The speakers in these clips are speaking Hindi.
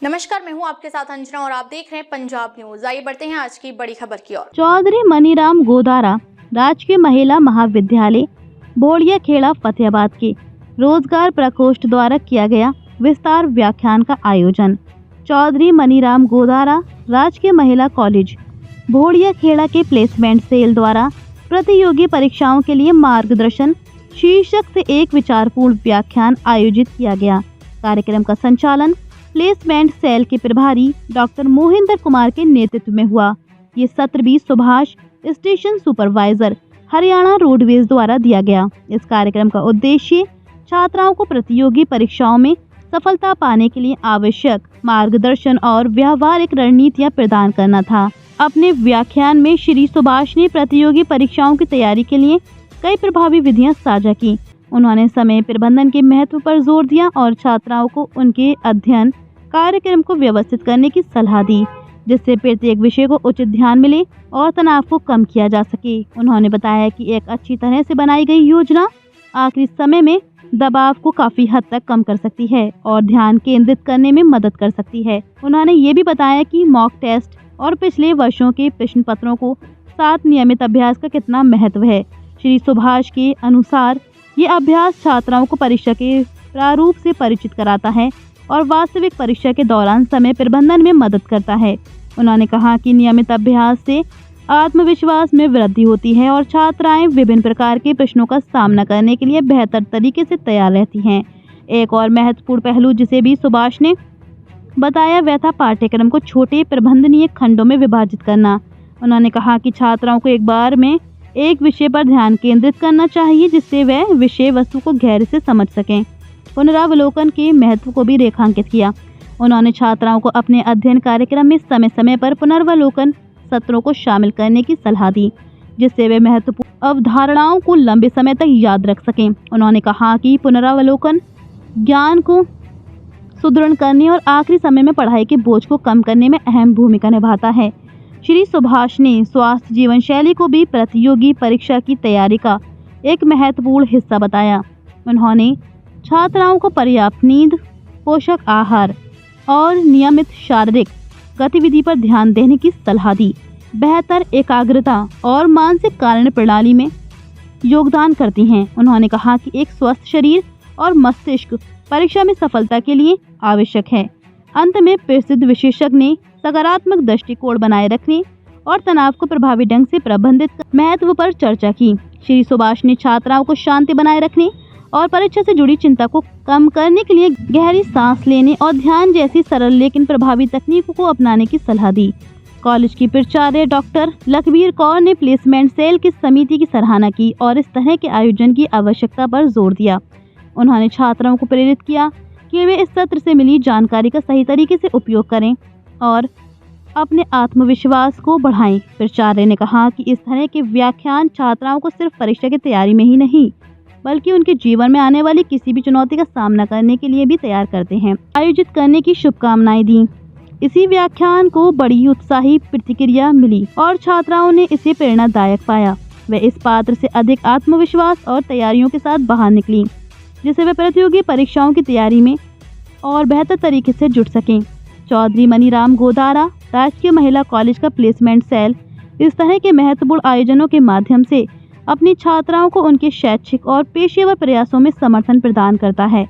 नमस्कार, मैं हूं आपके साथ अंजना और आप देख रहे हैं पंजाब न्यूज। आइए बढ़ते हैं आज की बड़ी खबर की ओर। चौधरी मनीराम गोदारा राजकीय महिला महाविद्यालय भोड़िया खेड़ा फतेहाबाद के रोजगार प्रकोष्ठ द्वारा किया गया विस्तार व्याख्यान का आयोजन। चौधरी मनीराम गोदारा राजकीय महिला कॉलेज भोड़िया खेड़ा के प्लेसमेंट सेल द्वारा प्रतियोगी परीक्षाओं के लिए मार्गदर्शन शीर्षक से एक विचारपूर्ण व्याख्यान आयोजित किया गया। कार्यक्रम का संचालन प्लेसमेंट सेल के प्रभारी डॉक्टर मोहिंदर कुमार के नेतृत्व में हुआ। ये सत्र 20 Subhash station supervisor Haryana roadways द्वारा दिया गया। इस कार्यक्रम का उद्देश्य छात्राओं को प्रतियोगी परीक्षाओं में सफलता पाने के लिए आवश्यक मार्गदर्शन और व्यावहारिक रणनीतियां प्रदान करना था। अपने व्याख्यान में श्री सुभाष ने प्रतियोगी परीक्षाओं की तैयारी के लिए कई प्रभावी विधियां साझा की। उन्होंने समय प्रबंधन के महत्व पर जोर दिया और छात्राओं को उनके अध्ययन कार्यक्रम को व्यवस्थित करने की सलाह दी, जिससे प्रत्येक विषय को उचित ध्यान मिले और तनाव को कम किया जा सके। उन्होंने बताया कि एक अच्छी तरह से बनाई गई योजना आखिरी समय में दबाव को काफी हद तक कम कर सकती है और ध्यान केंद्रित करने में मदद कर सकती है। उन्होंने ये भी बताया कि मॉक टेस्ट और पिछले वर्षों के प्रश्न पत्रों को साथ नियमित अभ्यास का कितना महत्व है। श्री सुभाष के अनुसार ये अभ्यास छात्राओं को परीक्षा के प्रारूप से परिचित कराता है और वास्तविक परीक्षा के दौरान समय प्रबंधन में मदद करता है। उन्होंने कहा कि नियमित अभ्यास से आत्मविश्वास में वृद्धि होती है और छात्राएं विभिन्न प्रकार के प्रश्नों का सामना करने के लिए बेहतर तरीके से तैयार रहती हैं। एक और महत्वपूर्ण पहलू जिसे भी सुभाष ने बताया वह था पाठ्यक्रम को छोटे प्रबंधनीय खंडों में विभाजित करना। उन्होंने कहा कि छात्राओं को एक बार में एक विषय पर ध्यान केंद्रित करना चाहिए, जिससे वह विषय वस्तु को गहरे से समझ सकें। पुनरावलोकन के महत्व को भी रेखांकित किया। उन्होंने छात्राओं को अपने अध्ययन कार्यक्रम में समय समय पर पुनरावलोकन सत्रों को शामिल करने की सलाह दी, जिससे वे महत्वपूर्ण अवधारणाओं को लंबे समय तक याद रख सकें। उन्होंने कहा कि पुनरावलोकन ज्ञान को सुदृढ़ करने और आखिरी समय में पढ़ाई के बोझ को कम करने में अहम भूमिका निभाता है। श्री सुभाष ने स्वास्थ्य जीवन शैली को भी प्रतियोगी परीक्षा की तैयारी का एक महत्वपूर्ण हिस्सा बताया। उन्होंने छात्राओं को पर्याप्त नींद, पोषक आहार और नियमित शारीरिक गतिविधि पर ध्यान देने की सलाह दी। बेहतर एकाग्रता और मानसिक कार्य प्रणाली में योगदान करती हैं। उन्होंने कहा कि एक स्वस्थ शरीर और मस्तिष्क परीक्षा में सफलता के लिए आवश्यक है। अंत में प्रसिद्ध विशेषज्ञ ने सकारात्मक दृष्टिकोण बनाए रखने और तनाव को प्रभावी ढंग से प्रबंधित महत्व पर चर्चा की। श्री सुभाष ने छात्राओं को शांति बनाए रखने और परीक्षा से जुड़ी चिंता को कम करने के लिए गहरी सांस लेने और ध्यान जैसी सरल लेकिन प्रभावी तकनीकों को अपनाने की सलाह दी। कॉलेज की प्राचार्य डॉक्टर लखबीर कौर ने प्लेसमेंट सेल की समिति की सराहना की और इस तरह के आयोजन की आवश्यकता पर जोर दिया। उन्होंने छात्राओं को प्रेरित किया कि वे इस सत्र से मिली जानकारी का सही तरीके से उपयोग करें और अपने आत्मविश्वास को बढ़ाएं। प्राचार्य ने कहा कि इस तरह के व्याख्यान छात्राओं को सिर्फ परीक्षा की तैयारी में ही नहीं बल्कि उनके जीवन में आने वाली किसी भी चुनौती का सामना करने के लिए भी तैयार करते हैं। आयोजित करने की शुभकामनाएं दी। इसी व्याख्यान को बड़ी उत्साही प्रतिक्रिया मिली और छात्राओं ने इसे प्रेरणादायक पाया। वे इस पात्र से अधिक आत्मविश्वास और तैयारियों के साथ बाहर निकली, जिससे वे प्रतियोगी परीक्षाओं की तैयारी में और बेहतर तरीके से जुट सकें। चौधरी मनीराम गोदारा राजकीय महिला कॉलेज का प्लेसमेंट सेल इस तरह के महत्वपूर्ण आयोजनों के माध्यम से अपनी छात्राओं को उनके शैक्षिक और पेशेवर प्रयासों में समर्थन प्रदान करता है।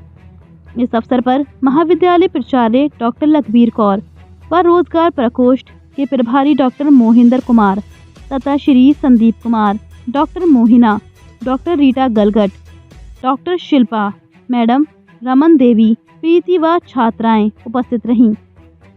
इस अवसर पर महाविद्यालय प्राचार्य डॉक्टर लखबीर कौर व रोजगार प्रकोष्ठ के प्रभारी डॉक्टर मोहिंदर कुमार तथा Shri Sandeep Kumar, doctor Mohina, doctor Rita Galgat, doctor Shilpa madam, Raman Devi, Preeti व छात्राएं उपस्थित रहीं।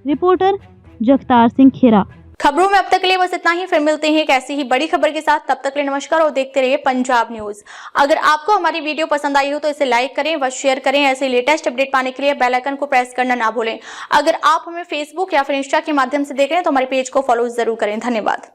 रिपोर्टर जगतार सिंह खेरा। खबरों में अब तक के लिए बस इतना ही। फिर मिलते हैं एक ऐसी ही बड़ी खबर के साथ। तब तक के लिए नमस्कार और देखते रहिए पंजाब न्यूज। अगर आपको हमारी वीडियो पसंद आई हो तो इसे लाइक करें व शेयर करें। ऐसे लेटेस्ट अपडेट पाने के लिए बेल आइकन को प्रेस करना ना भूलें। अगर आप हमें फेसबुक या फिर इंस्टा के माध्यम से देख रहे हैं तो हमारे पेज को फॉलो जरूर करें। धन्यवाद।